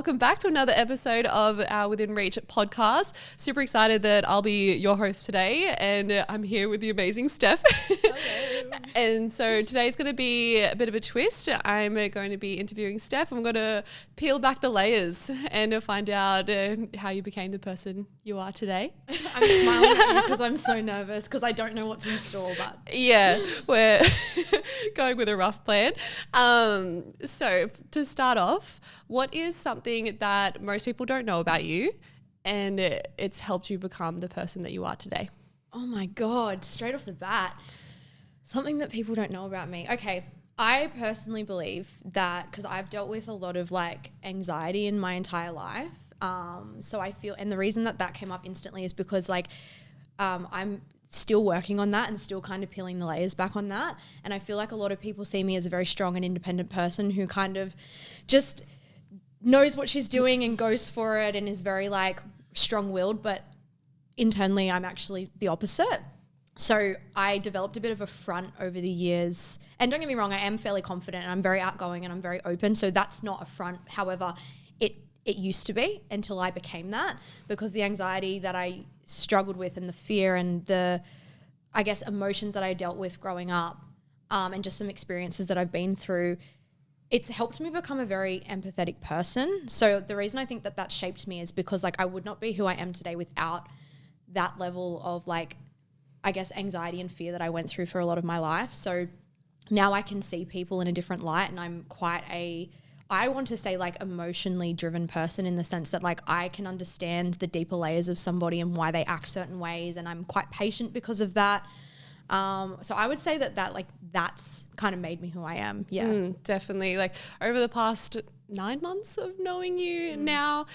welcome back to another episode of our Within Reach podcast. Super excited that I'll be your host today, and I'm here with the amazing Steph. Hello. And so today's going to be a bit of a twist. I'm going to be interviewing Steph. I'm going to peel back the layers and find out how you became the person you are today. I'm smiling at you because I'm so nervous because I don't know what's in store, but yeah, we're going with a rough plan. So to start off, what is something that most people don't know about you and it's helped you become the person that you are today? oh my God, straight off the bat, something that people don't know about me. Okay, I personally believe that because I've dealt with a lot of like anxiety in my entire life. So I feel, and the reason that came up instantly is because like I'm still working on that and still kind of peeling the layers back on that. And I feel like a lot of people see me as a very strong and independent person who kind of just knows what she's doing and goes for it and is very like strong-willed, but internally I'm actually the opposite. So I developed a bit of a front over the years. And don't get me wrong, I am fairly confident and I'm very outgoing and I'm very open. So that's not a front. However, it used to be until I became that, because the anxiety that I struggled with and the fear and the, I guess, emotions that I dealt with growing up and just some experiences that I've been through, it's helped me become a very empathetic person. So the reason I think that shaped me is because like I would not be who I am today without that level of like, I guess, anxiety and fear that I went through for a lot of my life. So now I can see people in a different light, and I'm quite I want to say like emotionally driven person, in the sense that like I can understand the deeper layers of somebody and why they act certain ways, and I'm quite patient because of that. So I would say that like that's kind of made me who I am. Yeah. Definitely. Like over the past 9 months of knowing you now,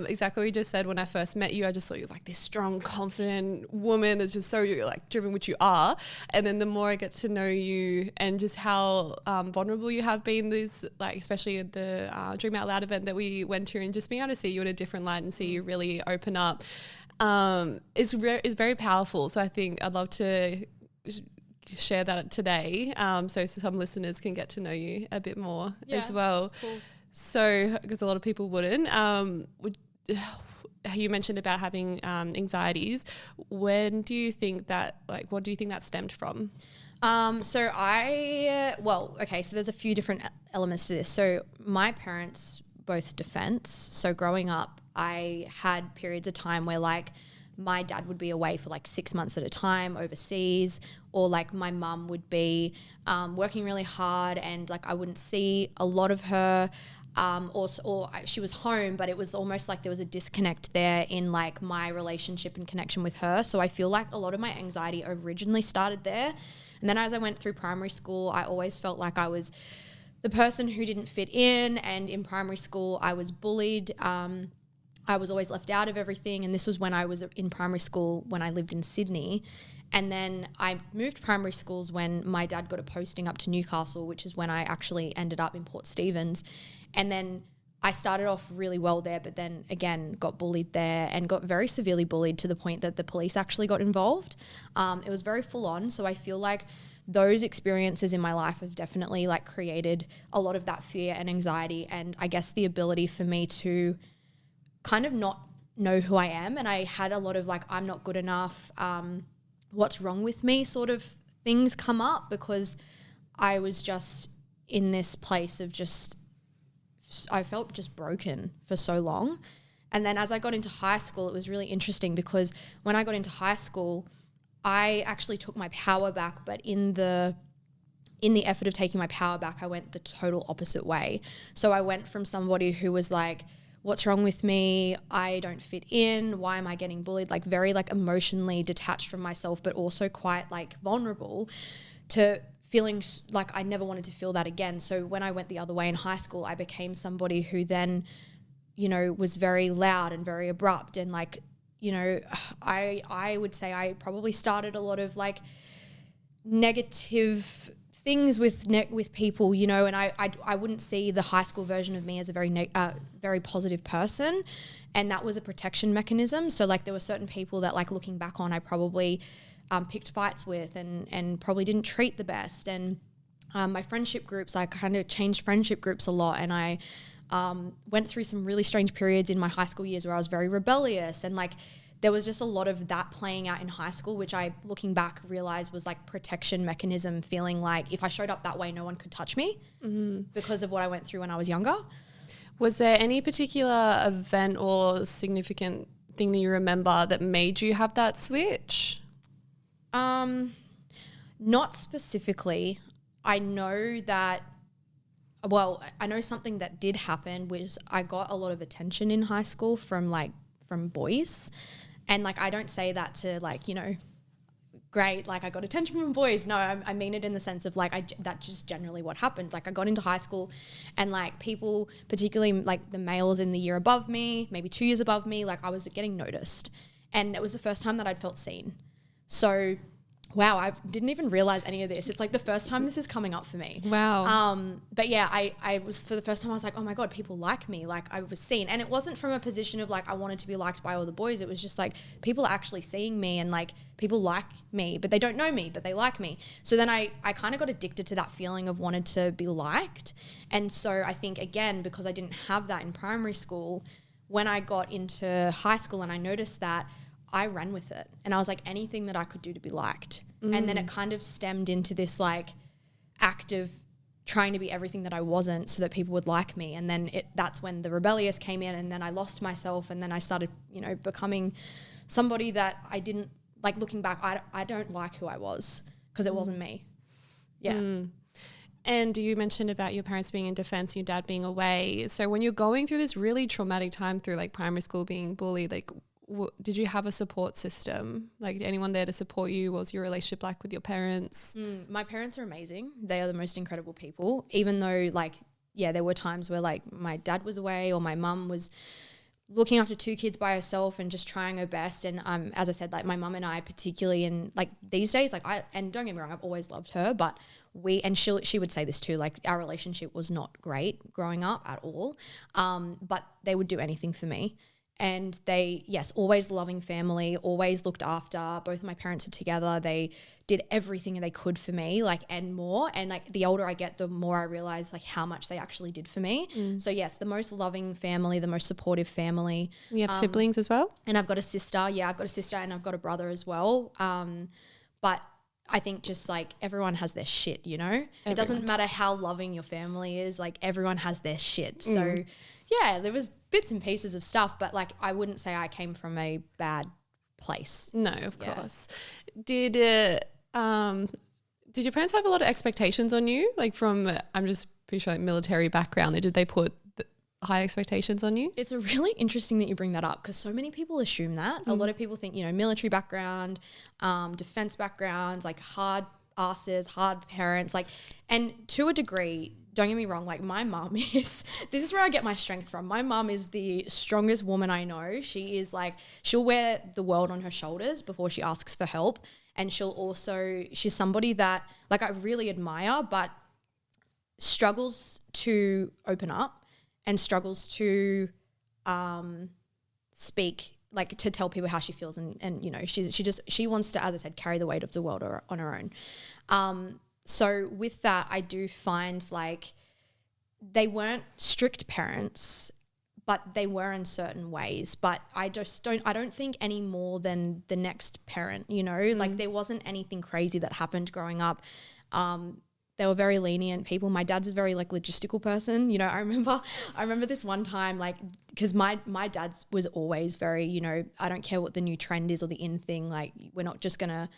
exactly what you just said. When I first met you, I just saw you like this strong, confident woman that's just so like driven, which you are. And then the more I get to know you and just how vulnerable you have been, this like especially at the Dream Out Loud event that we went to, and just being able to see you in a different light and see you really open up is very powerful. So I think I'd love to share that today, so some listeners can get to know you a bit more as well. Cool. So, because a lot of people wouldn't, you mentioned about having anxieties. When do you think that, like, what do you think that stemmed from? So there's a few different elements to this. So my parents both defense. So growing up, I had periods of time where like my dad would be away for like 6 months at a time overseas, or like my mum would be working really hard and like I wouldn't see a lot of her. Or she was home, but it was almost like there was a disconnect there in like my relationship and connection with her. So I feel like a lot of my anxiety originally started there. And then as I went through primary school, I always felt like I was the person who didn't fit in. And in primary school, I was bullied. I was always left out of everything. And this was when I was in primary school when I lived in Sydney. And then I moved primary schools when my dad got a posting up to Newcastle, which is when I actually ended up in Port Stephens. And then I started off really well there, but then again got bullied there and got very severely bullied to the point that the police actually got involved. It was very full on. So I feel like those experiences in my life have definitely like created a lot of that fear and anxiety, and I guess the ability for me to kind of not know who I am. And I had a lot of like, I'm not good enough. What's wrong with me sort of things come up, because I was just in this place of just, I felt just broken for so long. And then as I got into high school, it was really interesting because when I got into high school, I actually took my power back, but in the effort of taking my power back, I went the total opposite way. So I went from somebody who was like, what's wrong with me? I don't fit in. Why am I getting bullied? Like very like emotionally detached from myself, but also quite like vulnerable, to feeling like I never wanted to feel that again. So when I went the other way in high school, I became somebody who then, you know, was very loud and very abrupt. And like, you know, I would say I probably started a lot of like negative things with people, you know, and I wouldn't see the high school version of me as a very positive person. And that was a protection mechanism. So like there were certain people that like looking back on, I probably picked fights with and probably didn't treat the best. And my friendship groups, I kind of changed friendship groups a lot. And I Went through some really strange periods in my high school years where I was very rebellious, and like there was just a lot of that playing out in high school, which I, looking back, realized was like protection mechanism, feeling like if I showed up that way, no one could touch me because of what I went through when I was younger. Was there any particular event or significant thing that you remember that made you have that switch? Not specifically. I know that, well, I know something that did happen was I got a lot of attention in high school from boys. And like, I don't say that to like, you know, great, like I got attention from boys. No, I mean it in the sense of like, that's just generally what happened. Like I got into high school and like people, particularly like the males in the year above me, maybe 2 years above me, like I was getting noticed. And it was the first time that I'd felt seen. So wow, I didn't even realize any of this. It's like the first time this is coming up for me. Wow. But yeah, I was, for the first time I was like, oh my God, people like me. Like I was seen. And it wasn't from a position of like, I wanted to be liked by all the boys. It was just like people are actually seeing me and like people like me, but they don't know me, but they like me. So then I kind of got addicted to that feeling of wanted to be liked. And so I think again, because I didn't have that in primary school, when I got into high school and I noticed that, I ran with it and I was like anything that I could do to be liked. And then it kind of stemmed into this like act of trying to be everything that I wasn't so that people would like me. And then that's when the rebellious came in and then I lost myself and then I started, you know, becoming somebody that I didn't like. Looking back, I don't like who I was because it wasn't me. Yeah. And you mentioned about your parents being in defense, your dad being away. So when you're going through this really traumatic time through like primary school being bullied, like did you have a support system? Like anyone there to support you? What was your relationship like with your parents? My parents are amazing. They are the most incredible people, even though like, yeah, there were times where like my dad was away or my mum was looking after 2 kids by herself and just trying her best. And as I said, like my mum and I particularly, and like these days, like and don't get me wrong, I've always loved her, but she would say this too, like our relationship was not great growing up at all. But they would do anything for me. And they, yes, always loving family, always looked after. Both of my parents are together. They did everything they could for me, like, and more. And like the older I get, the more I realize like how much they actually did for me. So yes, the most loving family, the most supportive family. You have siblings as well? And I've got a sister. Yeah, I've got a sister and I've got a brother as well. But I think just like everyone has their shit, you know? It doesn't matter how loving your family is, like everyone has their shit. So yeah, there was bits and pieces of stuff, but like I wouldn't say I came from a bad place. No, of course. Did your parents have a lot of expectations on you? Like from, I'm just pretty sure like military background, did they put high expectations on you? It's a really interesting that you bring that up because so many people assume that. A lot of people think, you know, military background, defense backgrounds, like hard asses, hard parents, like, and to a degree, don't get me wrong, like my mum this is where I get my strength from. My mum is the strongest woman I know. She is like, she'll wear the world on her shoulders before she asks for help. And she's somebody that like I really admire, but struggles to open up and struggles to speak, like to tell people how she feels. And you know, she wants to, as I said, carry the weight of the world on her own. So with that, I do find like they weren't strict parents, but they were in certain ways. But I don't think any more than the next parent, you know, like there wasn't anything crazy that happened growing up. They were very lenient people. My dad's a very like logistical person. You know, I remember this one time, like, because my dad's was always very, you know, I don't care what the new trend is or the in thing. Like, we're not just going to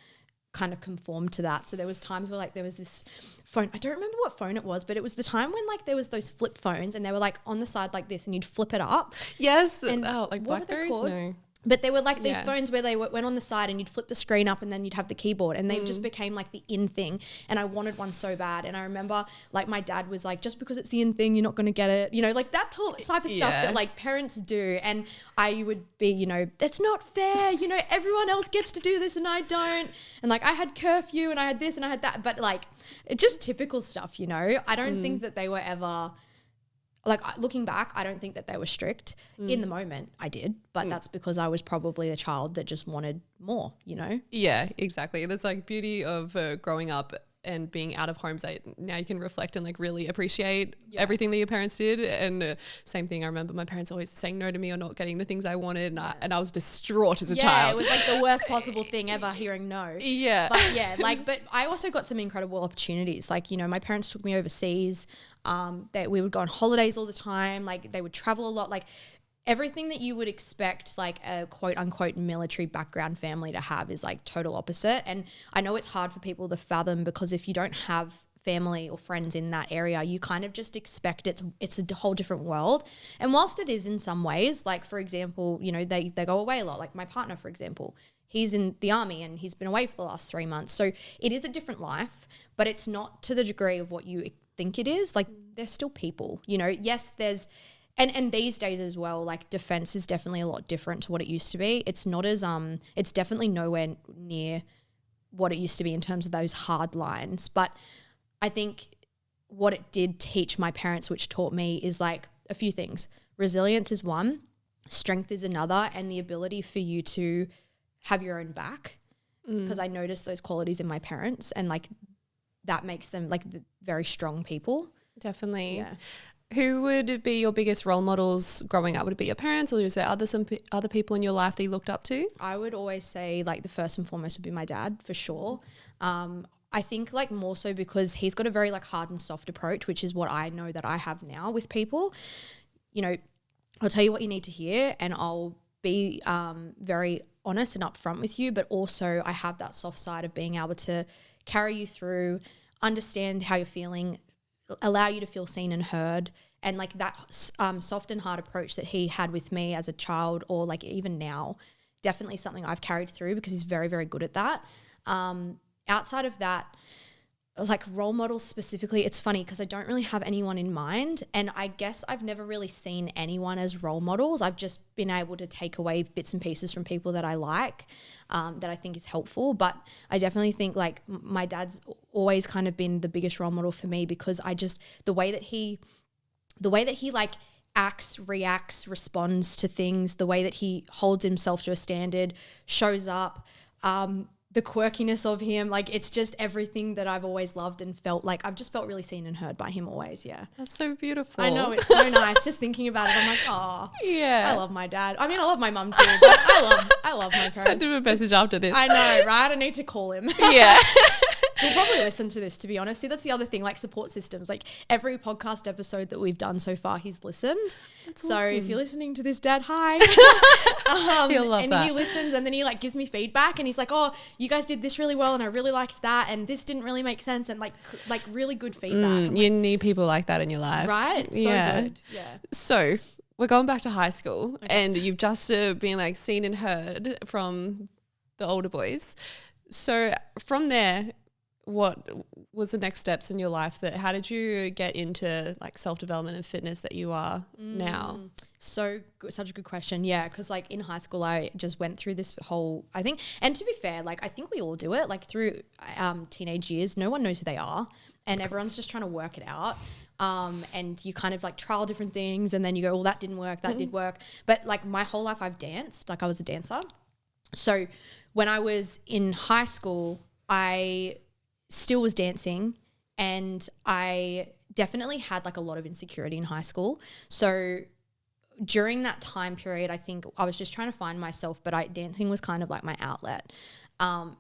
kind of conform to that. So there was times where like there was this phone, I don't remember what phone it was, but it was the time when like there was those flip phones and they were like on the side like this and you'd flip it up. Yes. And like Blackberries? No. But they were like these phones where they went on the side and you'd flip the screen up and then you'd have the keyboard and they just became like the in thing. And I wanted one so bad. And I remember like my dad was like, just because it's the in thing, you're not going to get it. You know, like that type of stuff that like parents do. And I would be, you know, that's not fair. You know, everyone else gets to do this and I don't. And like I had curfew and I had this and I had that. But like it's just typical stuff, you know. I don't think that they were ever... Like looking back, I don't think that they were strict. In the moment, I did, but that's because I was probably a child that just wanted more, you know? Yeah, exactly. There's like beauty of growing up and being out of homes, now you can reflect and like really appreciate everything that your parents did. And same thing, I remember my parents always saying no to me or not getting the things I wanted, and I was distraught as a child. It was like the worst possible thing ever, hearing no. Yeah. But I also got some incredible opportunities. Like, you know, my parents took me overseas. That we would go on holidays all the time. Like, they would travel a lot. Like, everything that you would expect like a quote unquote military background family to have is like total opposite. And I know it's hard for people to fathom, because if you don't have family or friends in that area, you kind of just expect it's a whole different world. And whilst it is in some ways, like for example, you know, they go away a lot. Like my partner, for example, he's in the army and he's been away for the last 3 months. So it is a different life, but it's not to the degree of what you think it is. Like, they're still people, you know. Yes, there's and these days as well, like defense is definitely a lot different to what it used to be. It's not as it's definitely nowhere near what it used to be in terms of those hard lines. But I think what it did teach my parents, which taught me, is like a few things. Resilience is one, strength is another, and the ability for you to have your own back. Because I noticed those qualities in my parents, and like that makes them like very strong people. Definitely. Yeah. Who would be your biggest role models growing up? Would it be your parents, or is there other people in your life that you looked up to? I would always say like the first and foremost would be my dad, for sure. I think like more so because he's got a very like hard and soft approach, which is what I know that I have now with people. You know, I'll tell you what you need to hear, and I'll be very honest and upfront with you, but also I have that soft side of being able to carry you through, understand how you're feeling, allow you to feel seen and heard. And like that soft and hard approach that he had with me as a child, or like even now, definitely something I've carried through, because he's very, very good at that. Outside of that, like role models specifically, it's funny because I don't really have anyone in mind, and I guess I've never really seen anyone as role models. I've just been able to take away bits and pieces from people that I like, that I think is helpful. But I definitely think like my dad's always kind of been the biggest role model for me, because I just, the way that he like acts, reacts, responds to things, the way that he holds himself to a standard, shows up, the quirkiness of him, like it's just everything that I've always loved and felt like I've just felt really seen and heard by him always. Yeah. That's so beautiful. I know, it's so nice just thinking about it. I'm like, oh, yeah, I love my dad. I mean, I love my mum too, but I love my parents. Send him a message after this. I know, right? I need to call him. Yeah. He'll probably listen to this, to be honest. See, that's the other thing, like support systems. Like every podcast episode that we've done so far, he's listened. That's so awesome. If you're listening to this, Dad, hi. He'll love and that. He listens, and then he like gives me feedback, and he's like, oh, you guys did this really well, and I really liked that, and this didn't really make sense, and like really good feedback. You need people like that in your life. Right? So good. Yeah. So we're going back to high school, and you've just been like seen and heard from the older boys. So from there, what was the next steps in your life? How did you get into like self-development and fitness that you are now? So such a good question. Yeah. Cause like in high school, I just went through this whole, I think, and to be fair, like I think we all do it, like through teenage years, no one knows who they are, and everyone's just trying to work it out. And you kind of like trial different things, and then you go, well, that didn't work. That did work. But like my whole life I've danced, like I was a dancer. So when I was in high school, I still was dancing, and I definitely had like a lot of insecurity in high school. So during that time period, I think I was just trying to find myself, but dancing was kind of like my outlet.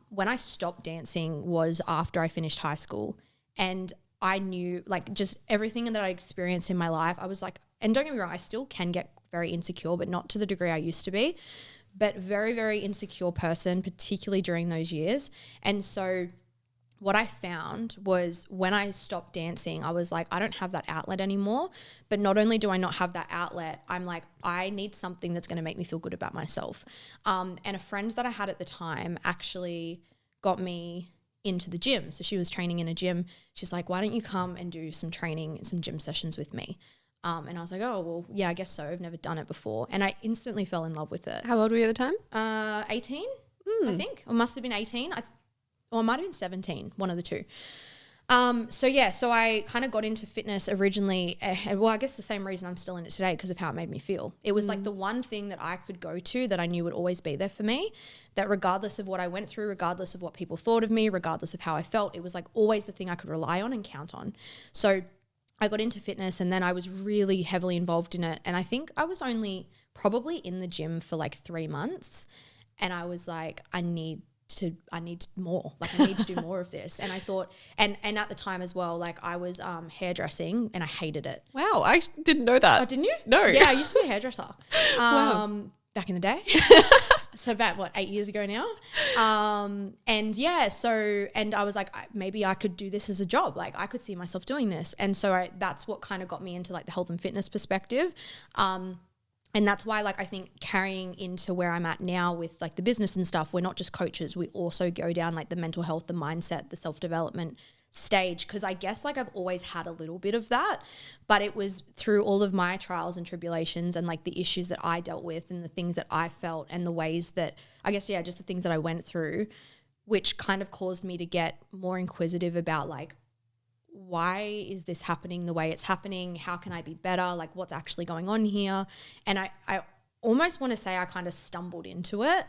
When I stopped dancing was after I finished high school, and I knew like just everything that I experienced in my life. I was like, and don't get me wrong, I still can get very insecure, but not to the degree I used to be, but very, very insecure person, particularly during those years. And so what I found was when I stopped dancing, I was like, I don't have that outlet anymore. But not only do I not have that outlet, I'm like, I need something that's going to make me feel good about myself. And a friend that I had at the time actually got me into the gym. So she was training in a gym. She's like, why don't you come and do some training and some gym sessions with me? And I was like, oh, well, yeah, I guess so. I've never done it before. And I instantly fell in love with it. How old were you at the time? 18, I think. Or must have been 18. Or it might have been 17, one of the two. So I kind of got into fitness originally. Well, I guess the same reason I'm still in it today, because of how it made me feel. It was like the one thing that I could go to that I knew would always be there for me, that regardless of what I went through, regardless of what people thought of me, regardless of how I felt, it was like always the thing I could rely on and count on. So I got into fitness, and then I was really heavily involved in it. And I think I was only probably in the gym for like 3 months. And I was like, I need more, like I need to do more of this. And I thought, and at the time as well, like I was hairdressing, and I hated it. Wow, I didn't know that. Oh, didn't you? No. Yeah, I used to be a hairdresser Wow. back in the day. So about 8 years ago now. And I was like, maybe I could do this as a job. Like I could see myself doing this. And so that's what kind of got me into like the health and fitness perspective. And that's why, like, I think carrying into where I'm at now with like the business and stuff, we're not just coaches. We also go down like the mental health, the mindset, the self-development stage. Cause I guess like I've always had a little bit of that, but it was through all of my trials and tribulations and like the issues that I dealt with and the things that I felt and the ways that I guess, yeah, just the things that I went through, which kind of caused me to get more inquisitive about like, why is this happening the way it's happening? How can I be better? Like what's actually going on here? And I almost want to say I kind of stumbled into it.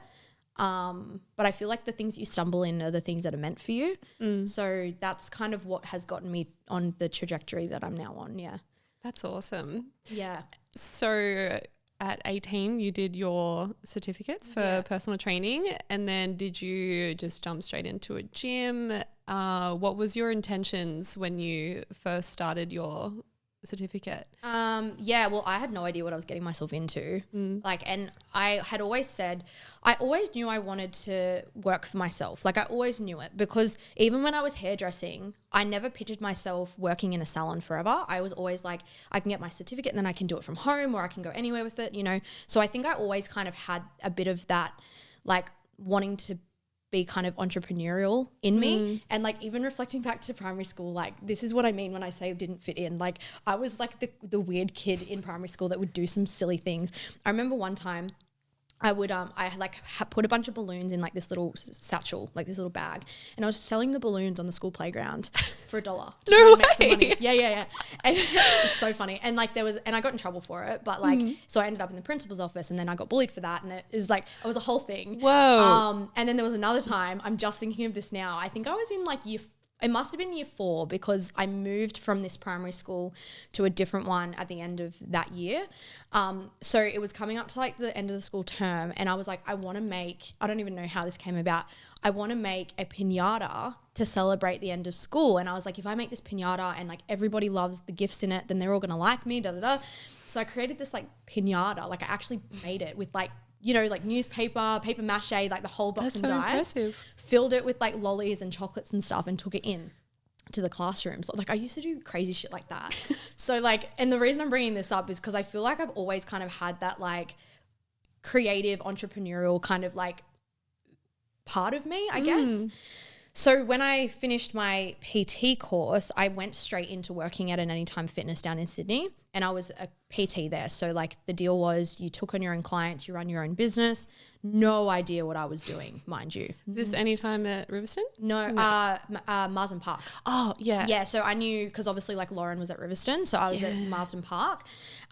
But I feel like the things you stumble in are the things that are meant for you. So that's kind of what has gotten me on the trajectory that I'm now on. Yeah. That's awesome. Yeah. So at 18, you did your certificates for personal training, and then did you just jump straight into a gym? What was your intentions when you first started your certificate? Well, I had no idea what I was getting myself into. And I had always said, I always knew I wanted to work for myself. Like I always knew it, because even when I was hairdressing, I never pictured myself working in a salon forever. I was always like, I can get my certificate and then I can do it from home, or I can go anywhere with it, you know? So I think I always kind of had a bit of that, like wanting to be kind of entrepreneurial in me. And like even reflecting back to primary school, like this is what I mean when I say didn't fit in. Like I was like the weird kid in primary school that would do some silly things. I remember one time I would put a bunch of balloons in like this little satchel, like this little bag, and I was selling the balloons on the school playground for $1. No make some way. money. Yeah. And it's so funny. And like and I got in trouble for it, but like so I ended up in the principal's office, and then I got bullied for that, and it was a whole thing. Whoa. And then there was another time, I'm just thinking of this now. I think I was in like it must have been year 4, because I moved from this primary school to a different one at the end of that year. So it was coming up to like the end of the school term, and I was like, I don't even know how this came about. I want to make a piñata to celebrate the end of school. And I was like, if I make this piñata and like everybody loves the gifts in it, then they're all going to like me, So I created this like piñata, like I actually made it with like, you know, like newspaper, paper mache, like the whole box That's and so dies. impressive. Filled it with like lollies and chocolates and stuff, and took it in to the classrooms. Like I used to do crazy shit like that. So like, and the reason I'm bringing this up is because I feel like I've always kind of had that like creative entrepreneurial kind of like part of me, I guess. So when I finished my PT course, I went straight into working at an Anytime Fitness down in Sydney, and I was a PT there. So like the deal was you took on your own clients, you run your own business. No idea what I was doing, mind you. Is this Anytime at Riverstone? No. Marsden Park. Oh, yeah. Yeah, so I knew, because obviously like Lauren was at Riverstone, so I was at Marsden Park.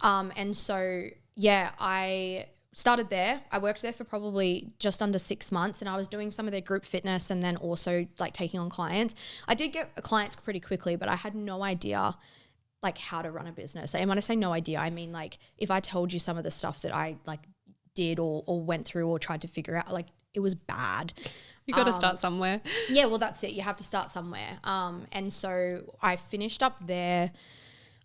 And so, yeah, I started there. I worked there for probably just under 6 months, and I was doing some of their group fitness and then also like taking on clients. I did get clients pretty quickly, but I had no idea like how to run a business. And when I say no idea, I mean like if I told you some of the stuff that I like did or went through or tried to figure out, like it was bad. You got to start somewhere. Yeah, well, that's it. You have to start somewhere. And so I finished up there,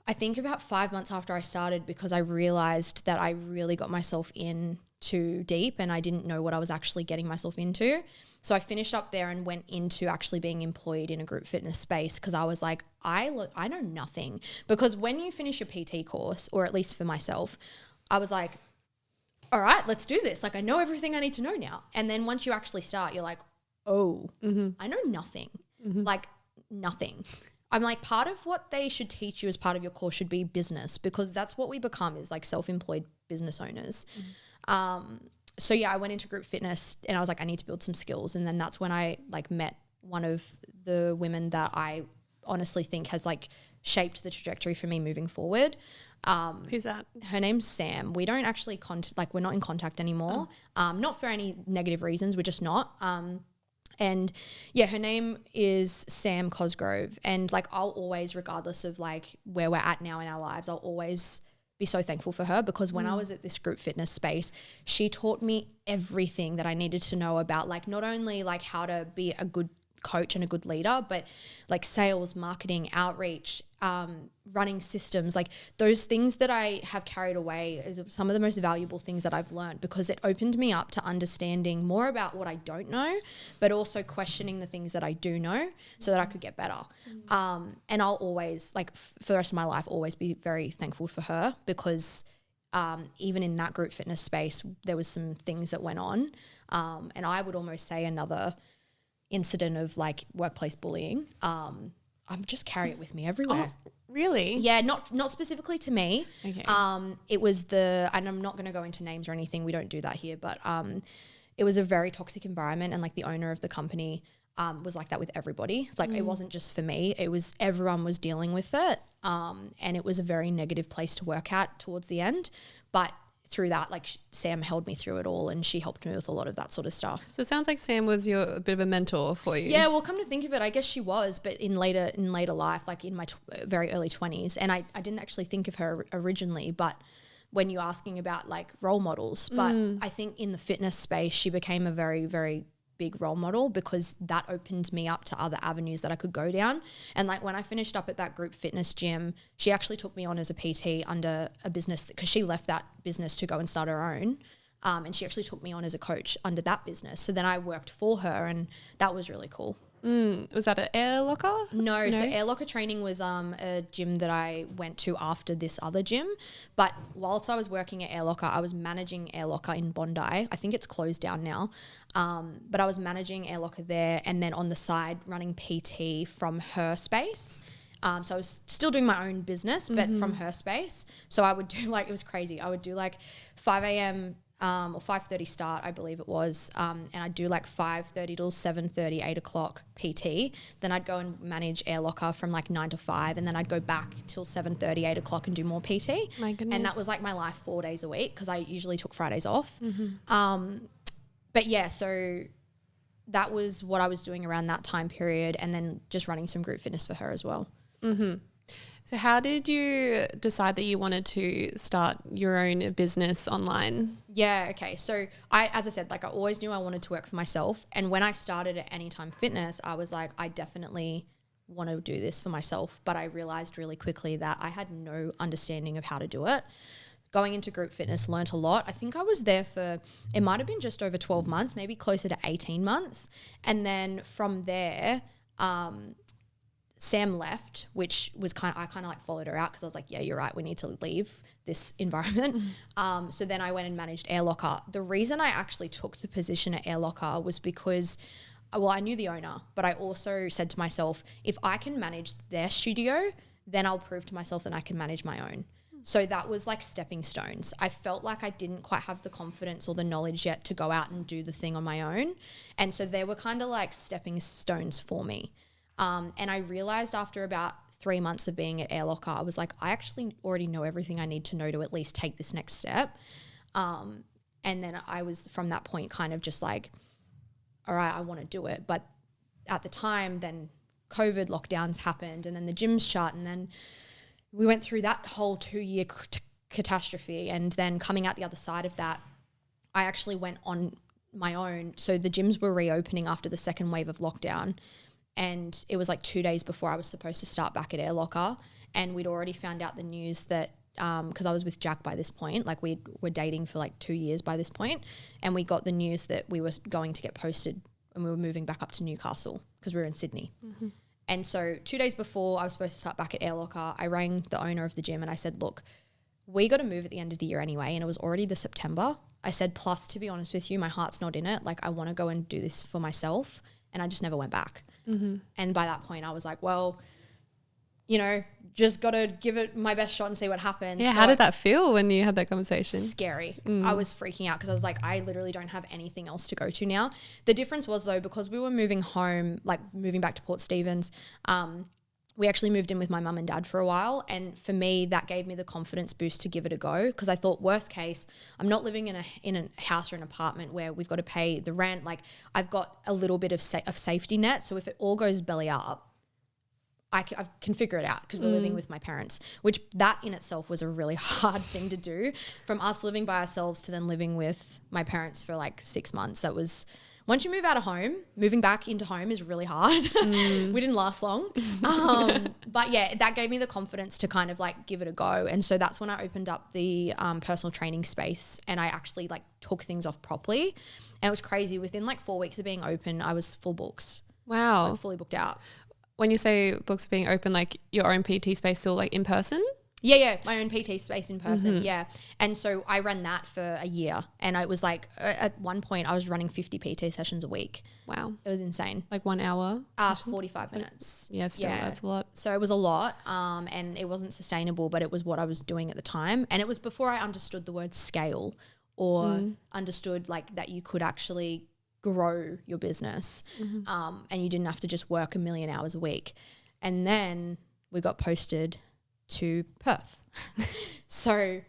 I think about 5 months after I started, because I realized that I really got myself in too deep and I didn't know what I was actually getting myself into. So I finished up there and went into actually being employed in a group fitness space, because I was like, I know nothing. Because when you finish your PT course, or at least for myself, I was like, all right, let's do this. Like I know everything I need to know now. And then once you actually start, you're like, oh, I know nothing. Like nothing. I'm like, part of what they should teach you as part of your course should be business, because that's what we become, is like self-employed business owners. So yeah, I went into group fitness and I was like, I need to build some skills. And then that's when I like met one of the women that I honestly think has like shaped the trajectory for me moving forward. Who's that? Her name's Sam. We don't actually we're not in contact anymore. Not for any negative reasons. We're just not. And yeah, her name is Sam Cosgrove. And like, I'll always, regardless of like where we're at now in our lives, I'll always be so thankful for her, because when I was at this group fitness space, she taught me everything that I needed to know about, like, not only like how to be a good coach and a good leader, but like sales, marketing, outreach, running systems, like those things that I have carried away is some of the most valuable things that I've learned, because it opened me up to understanding more about what I don't know, but also questioning the things that I do know so that I could get better. And I'll always, like for the rest of my life, always be very thankful for her, because even in that group fitness space, there was some things that went on. And I would almost say another incident of like workplace bullying. I'm just carry it with me everywhere. Oh, really? Yeah, not specifically to me. Okay. It was and I'm not going to go into names or anything. We don't do that here, but it was a very toxic environment, and like the owner of the company was like that with everybody. It's like it wasn't just for me. It was everyone was dealing with it, and it was a very negative place to work at towards the end. But through that, like Sam held me through it all, and she helped me with a lot of that sort of stuff. So it sounds like Sam was a bit of a mentor for you. Yeah, well, come to think of it, I guess she was, but in later life, like in my very early 20s, and I didn't actually think of her originally, but when you're asking about like role models, but I think in the fitness space, she became a very, very big role model, because that opened me up to other avenues that I could go down. And like when I finished up at that group fitness gym, she actually took me on as a PT under a business, because she left that business to go and start her own. And she actually took me on as a coach under that business. So then I worked for her, and that was really cool. Was that an Air Locker? No, so Air Locker training was a gym that I went to after this other gym. But whilst I was working at Air Locker, I was managing Air Locker in Bondi. I think it's closed down now. But I was managing Air Locker there, and then on the side running PT from her space. So I was still doing my own business, but from her space. So I would do like, it was crazy. I would do like 5 a.m. Or 5:30 start, I believe it was. And I'd do like 5:30 till 7:30, 8 o'clock PT. Then I'd go and manage Air Locker from like 9 to 5. And then I'd go back till 7:30, 8 o'clock and do more PT. My goodness. And that was like my life 4 days a week, because I usually took Fridays off. But yeah, so that was what I was doing around that time period, and then just running some group fitness for her as well. So how did you decide that you wanted to start your own business online? Yeah, okay. So as I said, like I always knew I wanted to work for myself. And when I started at Anytime Fitness, I was like, I definitely want to do this for myself. But I realized really quickly that I had no understanding of how to do it. Going into group fitness, learnt a lot. I think I was there for, it might have been just over 12 months, maybe closer to 18 months. And then from there, Sam left, which was I kind of like followed her out, because I was like, yeah, you're right, we need to leave this environment. So then I went and managed Air Locker. The reason I actually took the position at Air Locker was because, well, I knew the owner, but I also said to myself, if I can manage their studio, then I'll prove to myself that I can manage my own. So that was like stepping stones. I felt like I didn't quite have the confidence or the knowledge yet to go out and do the thing on my own. And so they were kind of like stepping stones for me. And I realized after about 3 months of being at Air Locker, I was like, I actually already know everything I need to know to at least take this next step. And then I was from that point kind of just like, all right, I want to do it. But at the time, then COVID lockdowns happened, and then the gyms shut, and then we went through that whole 2-year catastrophe. And then coming out the other side of that, I actually went on my own. So the gyms were reopening after the second wave of lockdown. And it was like 2 days before I was supposed to start back at Air Locker. And we'd already found out the news that, because I was with Jack by this point, like we were dating for like 2 years by this point, and we got the news that we were going to get posted and we were moving back up to Newcastle, because we were in Sydney. And so 2 days before I was supposed to start back at Air Locker, I rang the owner of the gym and I said, look, we got to move at the end of the year anyway. And it was already the September. I said, plus, to be honest with you, my heart's not in it. Like, I want to go and do this for myself. And I just never went back. And by that point I was like, well, you know, just got to give it my best shot and see what happens. Yeah. So how did that feel when you had that conversation? Scary. I was freaking out, because I was like, I literally don't have anything else to go to now. The difference was though, because we were moving home, like moving back to Port Stephens, we actually moved in with my mum and dad for a while. And for me, that gave me the confidence boost to give it a go. Because I thought, worst case, I'm not living in a house or an apartment where we've got to pay the rent. Like, I've got a little bit of safety net. So if it all goes belly up, I can figure it out, because we're living with my parents, which that in itself was a really hard thing to do, from us living by ourselves to then living with my parents for like 6 months. That was, once you move out of home, moving back into home is really hard. We didn't last long. But yeah, that gave me the confidence to kind of like give it a go. And so that's when I opened up the personal training space, and I actually like took things off properly. And it was crazy. Within like 4 weeks of being open, I was full books. Wow. Like fully booked out. When you say books being open, like your own PT space still like in person? Yeah, my own PT space in person, yeah. And so I ran that for a year, and I was like, at one point I was running 50 PT sessions a week. Wow. It was insane. Like 1 hour? 45 minutes. Yeah, still, that's a lot. So it was a lot, and it wasn't sustainable, but it was what I was doing at the time. And it was before I understood the word scale, or understood like that you could actually grow your business, and you didn't have to just work 1 million hours a week. And then we got posted to Perth. So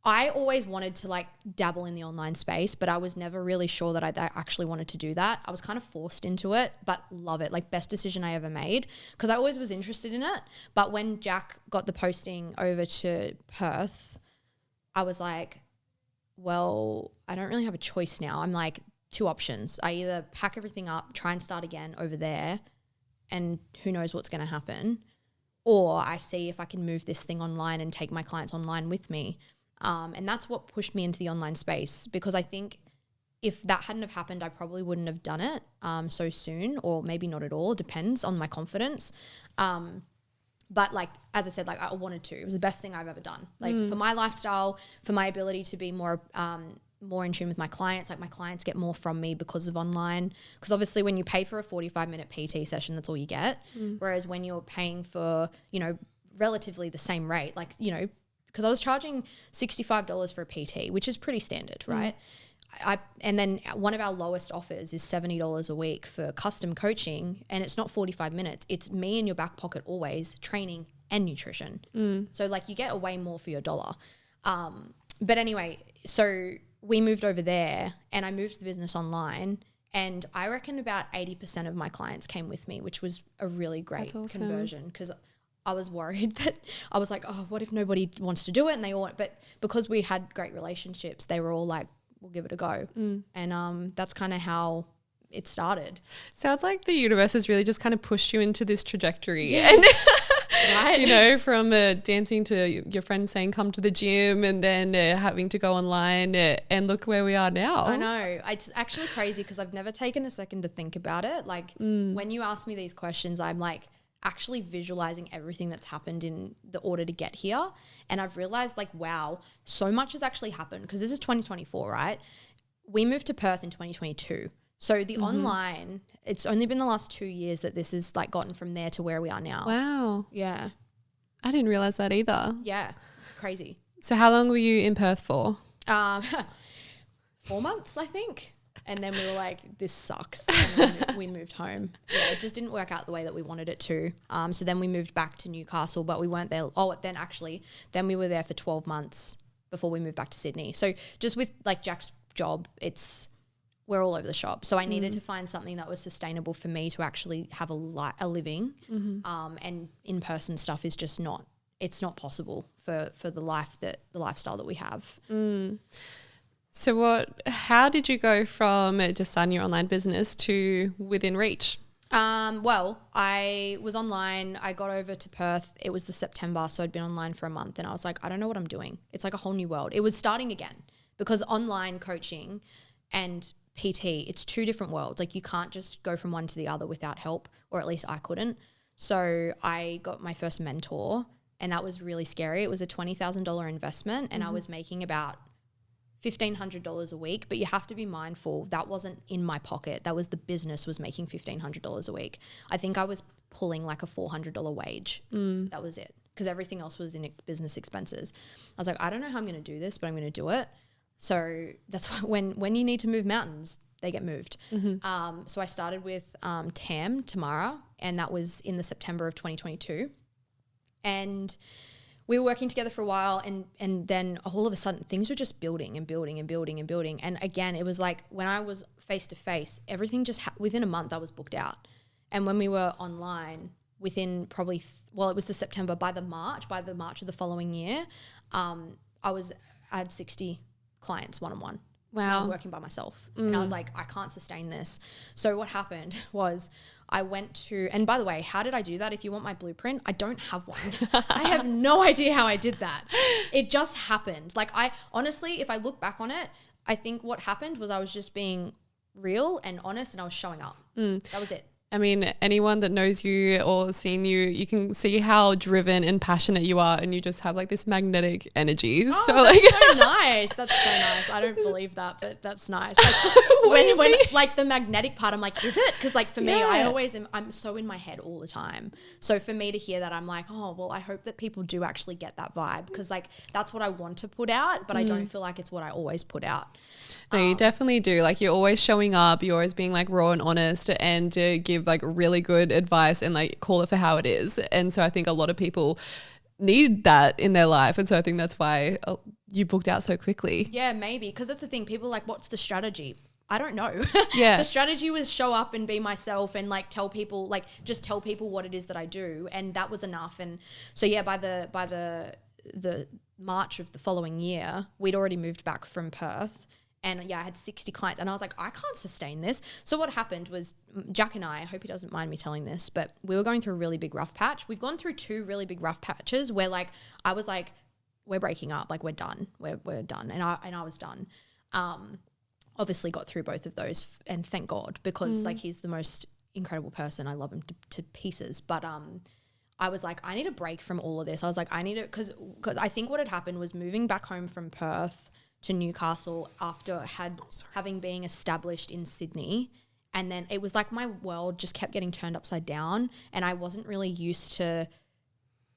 I always wanted to like dabble in the online space, but I was never really sure that I actually wanted to do that. I was kind of forced into it, but love it. Like, best decision I ever made, because I always was interested in it. But when Jack got the posting over to Perth, I was like, well, I don't really have a choice now. I'm like, 2 options. I either pack everything up, try and start again over there, and who knows what's going to happen, or I see if I can move this thing online and take my clients online with me. And that's what pushed me into the online space, because I think if that hadn't have happened, I probably wouldn't have done it so soon, or maybe not at all. Depends on my confidence. But like, as I said, like I wanted to. It was the best thing I've ever done. Like for my lifestyle, for my ability to be more in tune with my clients. Like, my clients get more from me because of online. Because obviously when you pay for a 45-minute PT session, that's all you get. Whereas when you're paying for, you know, relatively the same rate, like, you know, because I was charging $65 for a PT, which is pretty standard, right? And then one of our lowest offers is $70 a week for custom coaching, and it's not 45 minutes. It's me in your back pocket always, training and nutrition. So like, you get way more for your dollar. But anyway, so we moved over there, and I moved the business online, and I reckon about 80% of my clients came with me, which was a really great conversion, because I was worried that I was like, oh, what if nobody wants to do it? And they all, but because we had great relationships, they were all like, we'll give it a go. And that's kind of how it started. Sounds like the universe has really just kind of pushed you into this trajectory. Yeah. And right? You know, from dancing to your friends saying come to the gym, and then having to go online, and look where we are now. I know. It's actually crazy, because I've never taken a second to think about it. Like when you ask me these questions, I'm like actually visualizing everything that's happened in the order to get here. And I've realized like, wow, so much has actually happened, because this is 2024, right? We moved to Perth in 2022. So the online, it's only been the last 2 years that this has like gotten from there to where we are now. Wow. Yeah. I didn't realize that either. Yeah. Crazy. So how long were you in Perth for? 4 months, I think. And then we were like, this sucks. And then we moved home. Yeah, it just didn't work out the way that we wanted it to. So then we moved back to Newcastle, but we weren't there. Then we were there for 12 months before we moved back to Sydney. So just with like Jack's job, we're all over the shop. So I needed to find something that was sustainable for me to actually have a living. And in-person stuff is just it's not possible for the lifestyle that we have. So how did you go from just starting your online business to within reach? Well, I was online. I got over to Perth. It was the September, so I'd been online for a month, and I was like, I don't know what I'm doing. It's like a whole new world. It was starting again, because online coaching and PT, it's 2 different worlds. Like, you can't just go from one to the other without help, or at least I couldn't. So I got my first mentor, and that was really scary. It was a $20,000 investment, and I was making about $1,500 a week, but you have to be mindful that wasn't in my pocket. That was the business was making $1,500 a week. I think I was pulling like a $400 wage. That was it, because everything else was in business expenses. I was like, I don't know how I'm going to do this, but I'm going to do it. So that's why when you need to move mountains, they get moved. So I started with Tamara, and that was in the September of 2022. And we were working together for a while, and then all of a sudden things were just building and building and building and building. And again, it was like when I was face to face, everything just within a month I was booked out. And when we were online, within probably it was the September, by the March of the following year, I had 60 clients one-on-one. Wow. I was working by myself, and I was like, I can't sustain this. So what happened was I went to, and by the way, how did I do that? If you want my blueprint, I don't have one. I have no idea how I did that. It just happened. Like, I honestly, if I look back on it, I think what happened was I was just being real and honest, and I was showing up. That was it. I mean, anyone that knows you or seen you, you can see how driven and passionate you are, and you just have like this magnetic energy. Oh, so that's like so nice. That's so nice. I don't believe that, but that's nice. Like, when like the magnetic part, I'm like, is it? Because like for me, I'm so in my head all the time. So for me to hear that, I'm like, oh, well, I hope that people do actually get that vibe, because like that's what I want to put out, but I don't feel like it's what I always put out. No, you definitely do. Like, you're always showing up, you're always being like raw and honest, and give like really good advice and like call it for how it is. And so I think a lot of people need that in their life. And so I think that's why you booked out so quickly. Yeah, maybe. Because that's the thing. People are like, what's the strategy? I don't know. Yeah. The strategy was show up and be myself and like tell people what it is that I do. And that was enough. And so, yeah, by the March of the following year, we'd already moved back from Perth. And yeah, I had 60 clients, and I was like, I can't sustain this. So what happened was Jack and I hope he doesn't mind me telling this, but we were going through a really big rough patch. We've gone through 2 really big rough patches where like, I was like, we're breaking up. Like, we're done. We're done. And I was done. Obviously got through both of those, and thank God, because like, he's the most incredible person. I love him to pieces. But, I was like, I need a break from all of this. I was like, I need to, cause I think what had happened was moving back home from Perth to Newcastle after having been established in Sydney. And then it was like my world just kept getting turned upside down, and I wasn't really used to,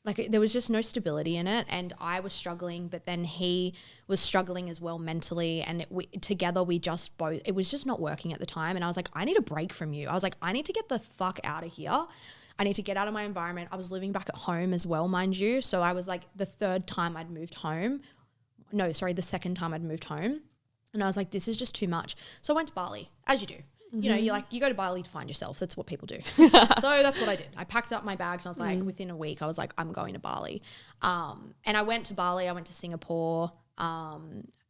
like, there was just no stability in it, and I was struggling, but then he was struggling as well mentally, and together we just both, it was just not working at the time. And I was like, I need a break from you. I was like, I need to get the fuck out of here. I need to get out of my environment. I was living back at home as well, mind you. So I was like, the second time I'd moved home. And I was like, this is just too much. So I went to Bali, as you do. You know, you go to Bali to find yourself. That's what people do. So that's what I did. I packed up my bags, and I was like, within a week, I was like, I'm going to Bali. And I went to Bali. I went to Singapore.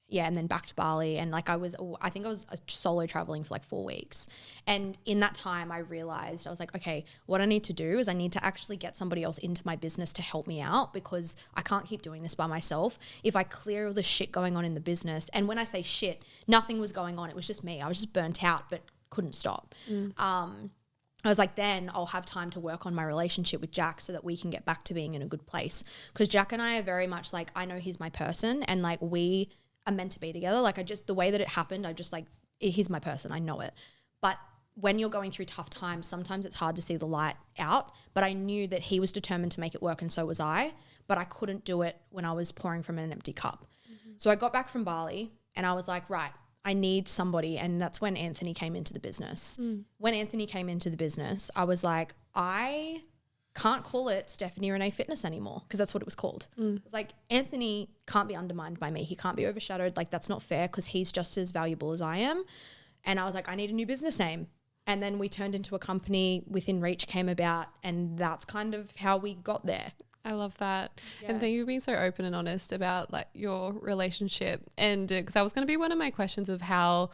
And then back to Bali. And like, I think I was solo traveling for like 4 weeks. And in that time, I realized, I was like, okay, what I need to do is I need to actually get somebody else into my business to help me out, because I can't keep doing this by myself. If I clear all the shit going on in the business, and when I say shit, nothing was going on. It was just me. I was just burnt out, but couldn't stop. I was like, then I'll have time to work on my relationship with Jack so that we can get back to being in a good place. Because Jack and I are very much like, I know he's my person, and like, we are meant to be together. Like, the way that it happened, I just like, he's my person. I know it. But when you're going through tough times, sometimes it's hard to see the light out. But I knew that he was determined to make it work, and so was I. But I couldn't do it when I was pouring from an empty cup. So I got back from Bali, and I was like, right, I need somebody. And that's when Anthony came into the business. When Anthony came into the business, I was like, I can't call it Stephanie Renee Fitness anymore, because that's what it was called. It's like, Anthony can't be undermined by me. He can't be overshadowed. Like, that's not fair, because he's just as valuable as I am. And I was like, I need a new business name. And then we turned into a company. Within Reach came about, and that's kind of how we got there. I love that. Yeah. And thank you for being so open and honest about like your relationship. And because that was going to be one of my questions of how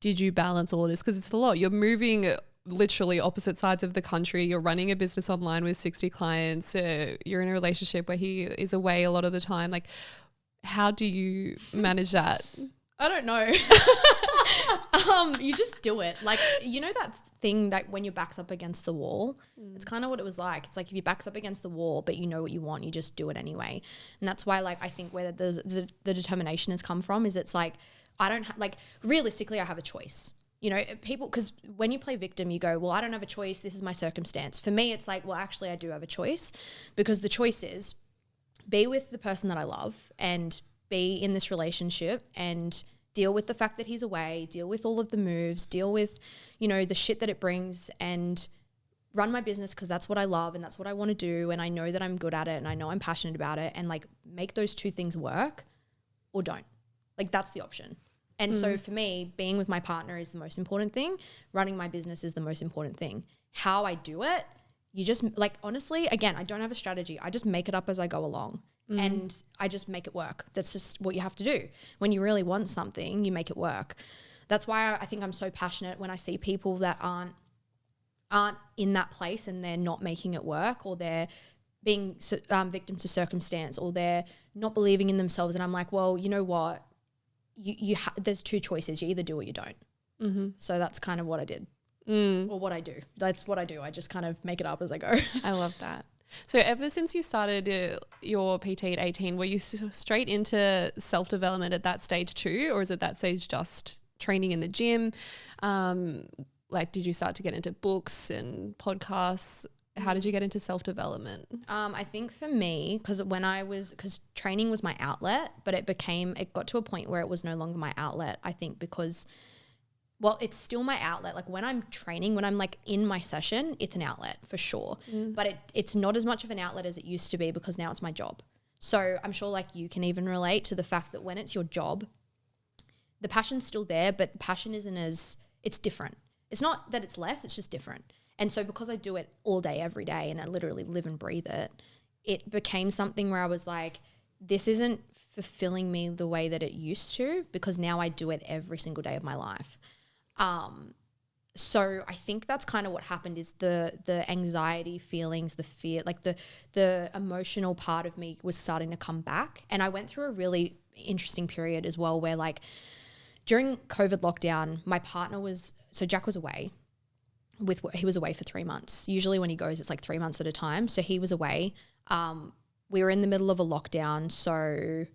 did you balance all of this? Because it's a lot. You're moving literally opposite sides of the country. You're running a business online with 60 clients. You're in a relationship where he is away a lot of the time. Like, how do you manage that? I don't know. You just do it. Like, you know that thing that when your back's up against the wall, it's kind of what it was like. It's like, if your back's up against the wall, but you know what you want, you just do it anyway. And that's why, like, I think where the determination has come from is, it's like, I don't like, realistically, I have a choice. You know, people, because when you play victim, you go, well, I don't have a choice. This is my circumstance. For me, it's like, well, actually, I do have a choice, because the choice is be with the person that I love and be in this relationship and deal with the fact that he's away, deal with all of the moves, deal with, you know, the shit that it brings, and run my business because that's what I love and that's what I want to do, and I know that I'm good at it and I know I'm passionate about it, and like make those two things work or don't. Like that's the option. And so for me, being with my partner is the most important thing. Running my business is the most important thing. How I do it, you just like, honestly, again, I don't have a strategy. I just make it up as I go along and I just make it work. That's just what you have to do. When you really want something, you make it work. That's why I think I'm so passionate when I see people that aren't in that place and they're not making it work, or they're being victim to circumstance, or they're not believing in themselves. And I'm like, well, you know what? There's two choices. You either do or you don't. Mm-hmm. So that's kind of what I did, or what I do. That's what I do. I just kind of make it up as I go. I love that. So ever since you started your PT at 18, were you straight into self-development at that stage too, or is it that stage just training in the gym? Like, did you start to get into books and podcasts? How did you get into self-development? I think for me, because training was my outlet, but it got to a point where it was no longer my outlet. I think because, well, it's still my outlet. Like when I'm training, when I'm like in my session, it's an outlet for sure. But it's not as much of an outlet as it used to be because now it's my job. So I'm sure like you can even relate to the fact that when it's your job, the passion's still there, but the passion it's different. It's not that it's less, it's just different. And so because I do it all day, every day, and I literally live and breathe it, it became something where I was like, this isn't fulfilling me the way that it used to, because now I do it every single day of my life. So I think that's kind of what happened, is the anxiety feelings, the fear, like the emotional part of me was starting to come back. And I went through a really interesting period as well where like during COVID lockdown, my partner Jack was away. He was away for 3 months. Usually when he goes, it's like 3 months at a time. So he was away. We were in the middle of a lockdown. So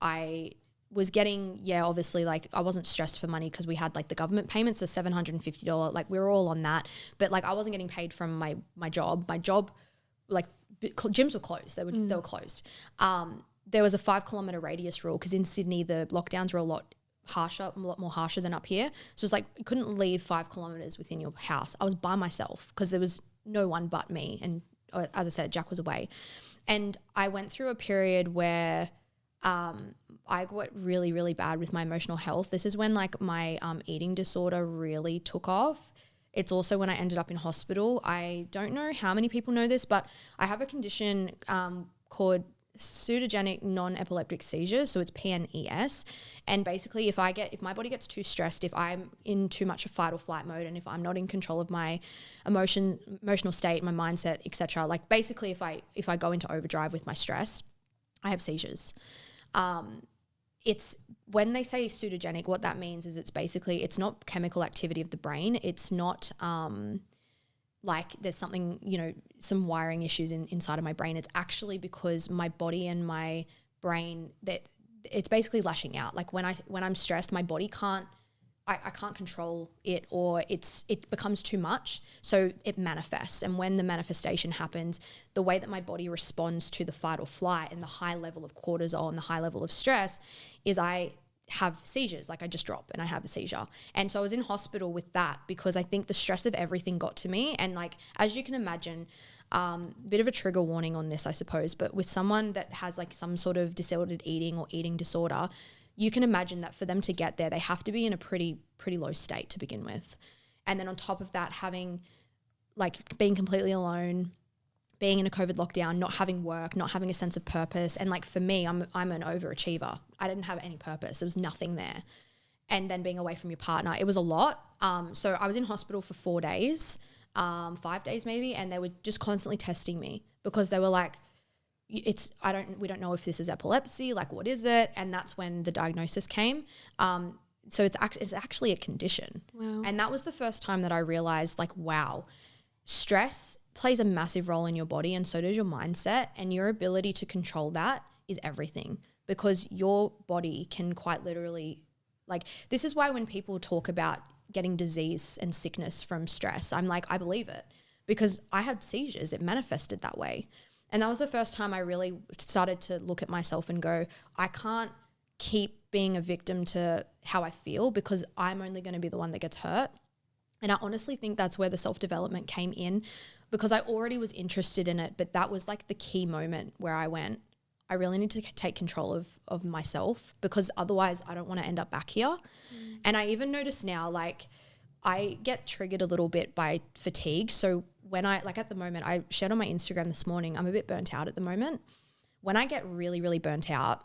I was getting, obviously like I wasn't stressed for money because we had like the government payments of $750. Like we were all on that. But like I wasn't getting paid from my job. My job, like gyms were closed. They were closed. There was a 5 kilometer radius rule because in Sydney, the lockdowns were a lot more harsher than up here. So it's like you couldn't leave 5 kilometers within your house. I was by myself because there was no one but me. And as I said, Jack was away. And I went through a period where I got really, really bad with my emotional health. This is when like my eating disorder really took off. It's also when I ended up in hospital. I don't know how many people know this, but I have a condition called pseudogenic non-epileptic seizures, so it's PNES. And basically if my body gets too stressed, if I'm in too much of fight or flight mode, and if I'm not in control of my emotional state, my mindset, etc., like basically if I go into overdrive with my stress, I have seizures. It's when they say pseudogenic, what that means is it's not chemical activity of the brain. It's not like there's something, some wiring issues inside of my brain. It's actually because my body and my brain, that it's basically lashing out. Like when I'm stressed, my body I can't control it, or it becomes too much. So it manifests. And when the manifestation happens, the way that my body responds to the fight or flight and the high level of cortisol and the high level of stress is I have seizures. Like I just drop and I have a seizure. And so I was in hospital with that because I think the stress of everything got to me. And like, as you can imagine, bit of a trigger warning on this, I suppose, but with someone that has like some sort of disordered eating or eating disorder, you can imagine that for them to get there, they have to be in a pretty low state to begin with. And then on top of that, being completely alone, being in a COVID lockdown, not having work, not having a sense of purpose. And like for me, I'm an overachiever. I didn't have any purpose. There was nothing there. And then being away from your partner, it was a lot. So I was in hospital for 4 days, 5 days maybe, and they were just constantly testing me because they were like, we don't know if this is epilepsy, like what is it? And that's when the diagnosis came. So it's actually a condition. Wow. And that was the first time that I realized like, wow, stress plays a massive role in your body, and so does your mindset, and your ability to control that is everything, because your body can quite literally, like, this is why when people talk about getting disease and sickness from stress, I'm like, I believe it, because I had seizures. It manifested that way. And that was the first time I really started to look at myself and go, I can't keep being a victim to how I feel, because I'm only going to be the one that gets hurt. And I honestly think that's where the self-development came in, because I already was interested in it, but that was like the key moment where I went, I really need to take control of myself, because otherwise I don't want to end up back here. And I even notice now, like, I get triggered a little bit by fatigue. So when at the moment, I shared on my Instagram this morning, I'm a bit burnt out at the moment. When I get really, really burnt out,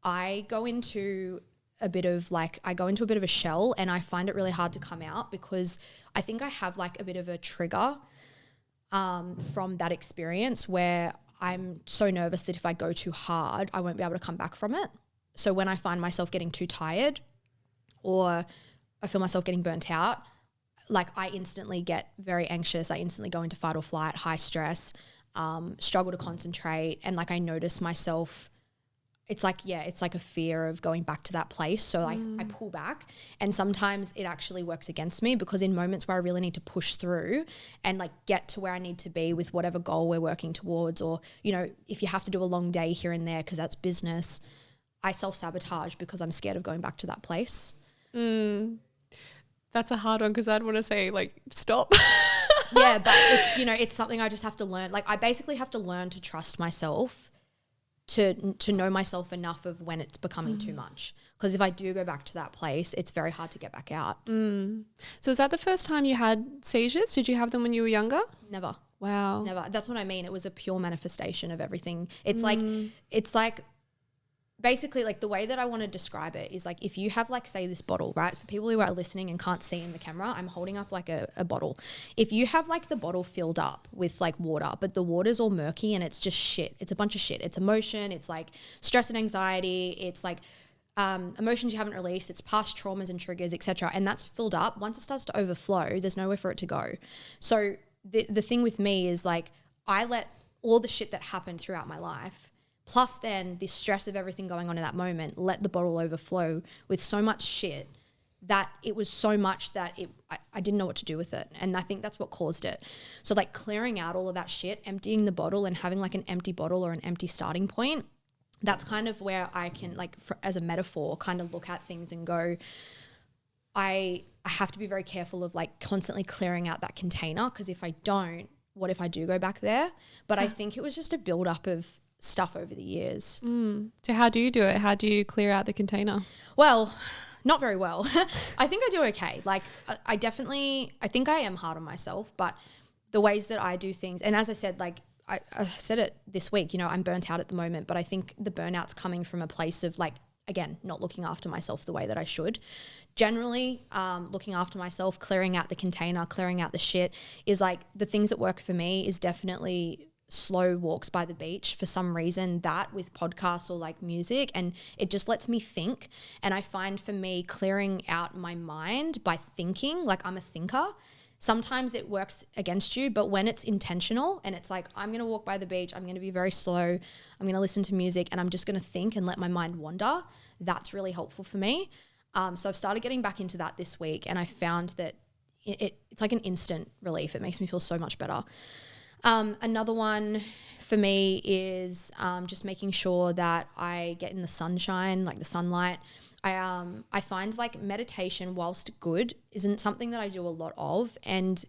I go into a bit of a shell, and I find it really hard to come out, because I think I have like a bit of a trigger from that experience where I'm so nervous that if I go too hard, I won't be able to come back from it. So when I find myself getting too tired, or I feel myself getting burnt out, like I instantly get very anxious. I instantly go into fight or flight, high stress, struggle to concentrate. And like I notice myself, it's like a fear of going back to that place. So like I pull back, and sometimes it actually works against me, because in moments where I really need to push through and like get to where I need to be with whatever goal we're working towards, or, you know, if you have to do a long day here and there because that's business, I self-sabotage because I'm scared of going back to that place. That's a hard one, because I'd want to say like stop. Yeah, but it's, you know, it's something I just have to learn. Like I basically have to learn to trust myself, to know myself enough of when it's becoming too much. Because if I do go back to that place, it's very hard to get back out. So is that the first time you had seizures? Did you have them when you were younger? Never. Wow. Never. That's what I mean. It was a pure manifestation of everything. It's like basically, like the way that I want to describe it is like, if you have like, say this bottle, right? For people who are listening and can't see in the camera, I'm holding up like a bottle. If you have like the bottle filled up with like water, but the water's all murky and it's just shit. It's a bunch of shit. It's emotion. It's like stress and anxiety. It's like emotions you haven't released. It's past traumas and triggers, etc. And that's filled up. Once it starts to overflow, there's nowhere for it to go. So the thing with me is like, I let all the shit that happened throughout my life, plus then the stress of everything going on in that moment, let the bottle overflow with so much shit that it was so much that I didn't know what to do with it. And I think that's what caused it. So like clearing out all of that shit, emptying the bottle and having like an empty bottle or an empty starting point, that's kind of where I can like, as a metaphor, kind of look at things and go, I have to be very careful of like constantly clearing out that container, because if I don't, what if I do go back there? But I think it was just a build up of stuff over the years. So how do you do it? How do you clear out the container? Well, not very well. I think I do okay. Like I think I am hard on myself, but the ways that I do things, and as I said, like I said it this week, you know, I'm burnt out at the moment, but I think the burnout's coming from a place of like, again, not looking after myself the way that I should. Generally, looking after myself, clearing out the container, clearing out the shit is like the things that work for me is definitely slow walks by the beach. For some reason, that with podcasts or like music, and it just lets me think. And I find for me, clearing out my mind by thinking, like I'm a thinker, sometimes it works against you, but when it's intentional and it's like, I'm going to walk by the beach, I'm going to be very slow, I'm going to listen to music, and I'm just going to think and let my mind wander, that's really helpful for me. So I've started getting back into that this week, and I found that it's like an instant relief. It makes me feel so much better. Another one for me is just making sure that I get in the sunshine, like the sunlight. I find like meditation, whilst good, isn't something that I do a lot of. And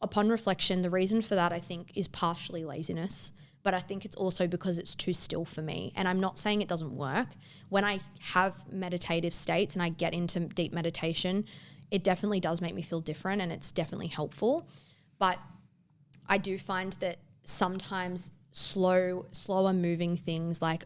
upon reflection, the reason for that I think is partially laziness, but I think it's also because it's too still for me. And I'm not saying it doesn't work. When I have meditative states and I get into deep meditation, it definitely does make me feel different, and it's definitely helpful. But I do find that sometimes slower moving things, like,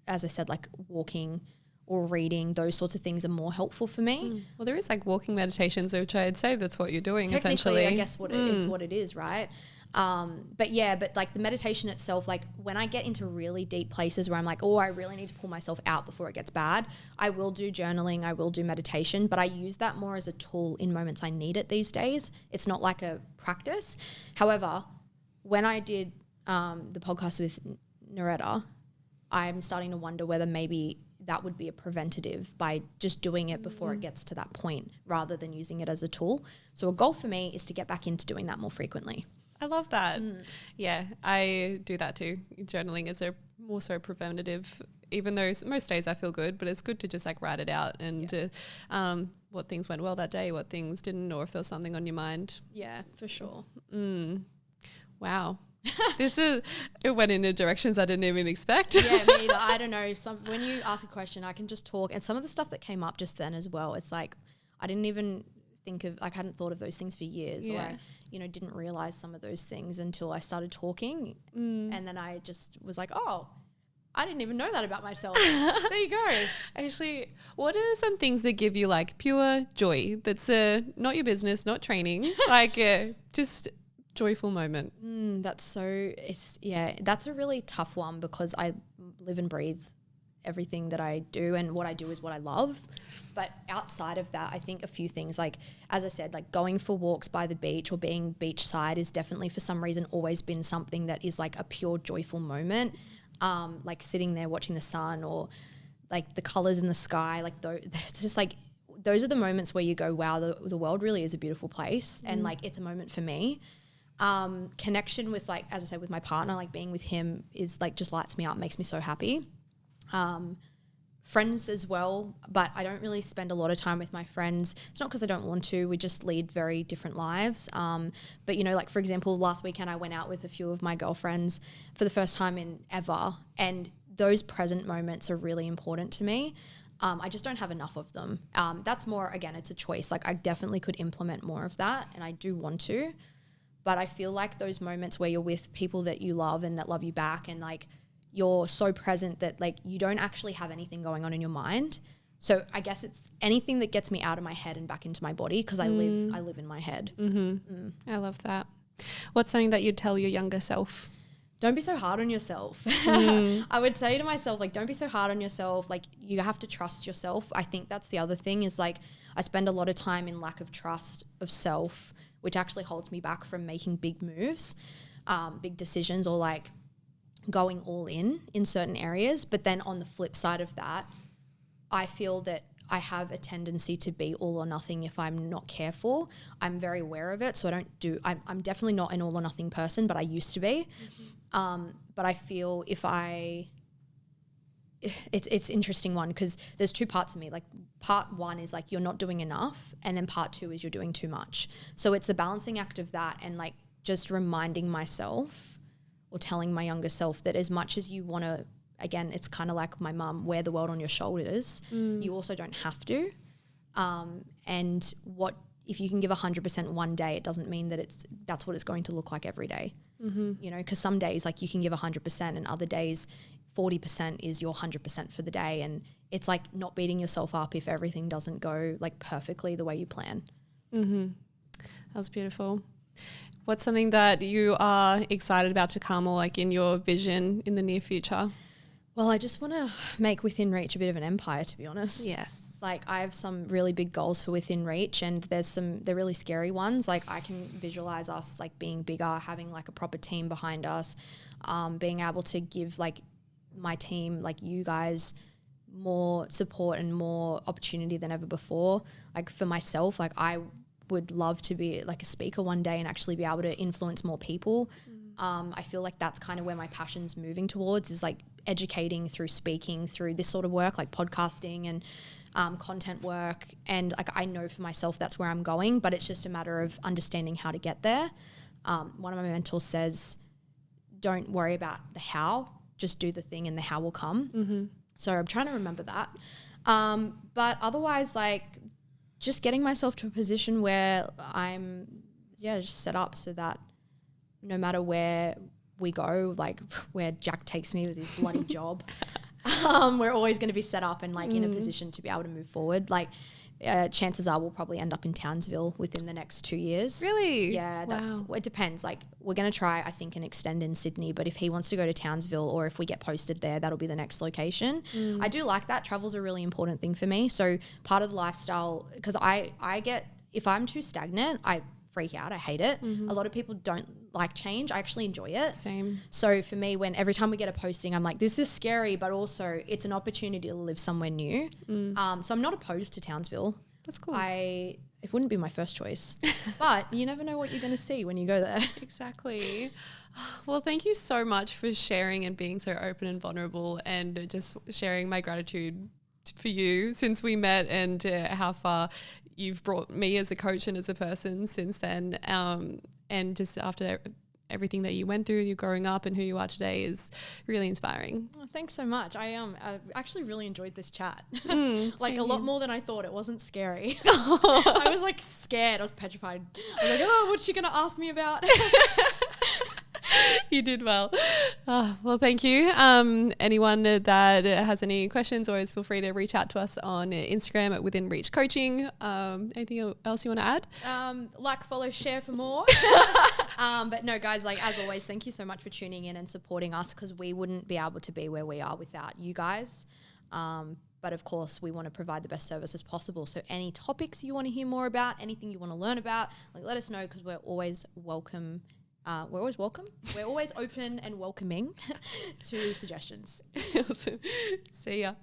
as I said, like walking or reading, those sorts of things are more helpful for me. Well, there is like walking meditations, which I'd say that's what you're doing Technically, essentially. I guess what it is, right? But like the meditation itself, like when I get into really deep places where I'm like, oh, I really need to pull myself out before it gets bad, I will do journaling, I will do meditation, but I use that more as a tool in moments I need it these days. It's not like a practice. However, when I did the podcast with Naretta, I'm starting to wonder whether maybe that would be a preventative by just doing it before it gets to that point rather than using it as a tool. So a goal for me is to get back into doing that more frequently. I love that. Yeah, I do that too. Journaling is a more so preventative even though most days I feel good, but it's good to just like write it out and to, what things went well that day, what things didn't, or if there was something on your mind. Yeah, for sure. Wow. It went into directions I didn't even expect. Yeah, me either. I don't know. When you ask a question, I can just talk. And some of the stuff that came up just then as well, it's like I didn't even think of, like, I hadn't thought of those things for years. Or I, didn't realize some of those things until I started talking. And then I just was like, oh, I didn't even know that about myself. There you go. Actually, what are some things that give you like pure joy? That's not your business, not training, like just joyful moment. That's a really tough one because I live and breathe everything that I do, and what I do is what I love. But outside of that, I think a few things, like, as I said, like going for walks by the beach or being beachside is definitely for some reason always been something that is like a pure joyful moment. Like sitting there watching the sun or like the colors in the sky, like it's just like those are the moments where you go, wow, the world really is a beautiful place. And like it's a moment for me. Connection with, like, as I said, with my partner, like being with him is like just lights me up, makes me so happy. Friends as well, but I don't really spend a lot of time with my friends. It's not because I don't want to, we just lead very different lives. But like for example, last weekend I went out with a few of my girlfriends for the first time in ever, and those present moments are really important to me. I just don't have enough of them. That's more, again, it's a choice. Like I definitely could implement more of that, and I do want to. But I feel like those moments where you're with people that you love and that love you back, and like you're so present that like you don't actually have anything going on in your mind. So I guess it's anything that gets me out of my head and back into my body, because I live in my head. I love that. What's something that you'd tell your younger self? Don't be so hard on yourself. I would say to myself, like, don't be so hard on yourself. Like, you have to trust yourself. I think that's the other thing is, like, I spend a lot of time in lack of trust of self, which actually holds me back from making big moves, big decisions, or like going all in certain areas. But then on the flip side of that, I feel that I have a tendency to be all or nothing if I'm not careful. I'm very aware of it, so I'm definitely not an all or nothing person, but I used to be. But I feel it's interesting one, because there's two parts of me. Like part one is like you're not doing enough, and then part two is you're doing too much. So it's the balancing act of that, and like just reminding myself or telling my younger self that as much as you want to, again, it's kind of like my mum, wear the world on your shoulders, you also don't have to. And if you can give 100% one day, it doesn't mean that that's what it's going to look like every day. Because some days like you can give 100% and other days 40% is your 100% for the day. And it's like not beating yourself up if everything doesn't go like perfectly the way you plan. That was beautiful. What's something that you are excited about to come, or like in your vision in the near future? Well, I just want to make Within Reach a bit of an empire, to be honest. Yes. Like I have some really big goals for Within Reach, and they're really scary ones. Like I can visualize us like being bigger, having like a proper team behind us, being able to give like my team, like you guys, more support and more opportunity than ever before. Like for myself, like I would love to be like a speaker one day and actually be able to influence more people. I feel like that's kind of where my passion's moving towards, is like educating through speaking, through this sort of work, like podcasting and content work. And like I know for myself that's where I'm going, but it's just a matter of understanding how to get there. One of my mentors says, don't worry about the how, just do the thing and the how will come. So I'm trying to remember that. But otherwise, like just getting myself to a position where I'm just set up so that no matter where we go, like where Jack takes me with his bloody job, we're always going to be set up and like in a position to be able to move forward. Like chances are we'll probably end up in Townsville within the next 2 years. Really? Yeah, it depends. Like we're going to try, I think, an extend in Sydney, but if he wants to go to Townsville or if we get posted there, that'll be the next location. I do like that. Travel's a really important thing for me. So part of the lifestyle, because I get, if I'm too stagnant, I freak out. I hate it. A lot of people don't like change. I actually enjoy it. Same. So for me, every time we get a posting, I'm like, this is scary, but also it's an opportunity to live somewhere new. So I'm not opposed to Townsville. That's cool. I it wouldn't be my first choice. But you never know what you're going to see when you go there. Exactly. Well, thank you so much for sharing and being so open and vulnerable, and just sharing my gratitude for you since we met, and how far you've brought me as a coach and as a person since then. And just after everything that you went through, you growing up and who you are today is really inspiring. Oh, thanks so much. I actually really enjoyed this chat. Like a lot more than I thought. It wasn't scary. I was like scared. I was petrified. I was like, oh, what's she going to ask me about? You did well. Well, thank you. Anyone that has any questions, always feel free to reach out to us on Instagram at Within Reach Coaching. Anything else you want to add? Like, follow, share for more. But no, guys, like as always, thank you so much for tuning in and supporting us, because we wouldn't be able to be where we are without you guys. But of course, we want to provide the best service as possible. So any topics you want to hear more about, anything you want to learn about, like let us know, because we're always welcome. We're always welcome. We're always open and welcoming to suggestions. Awesome. See ya.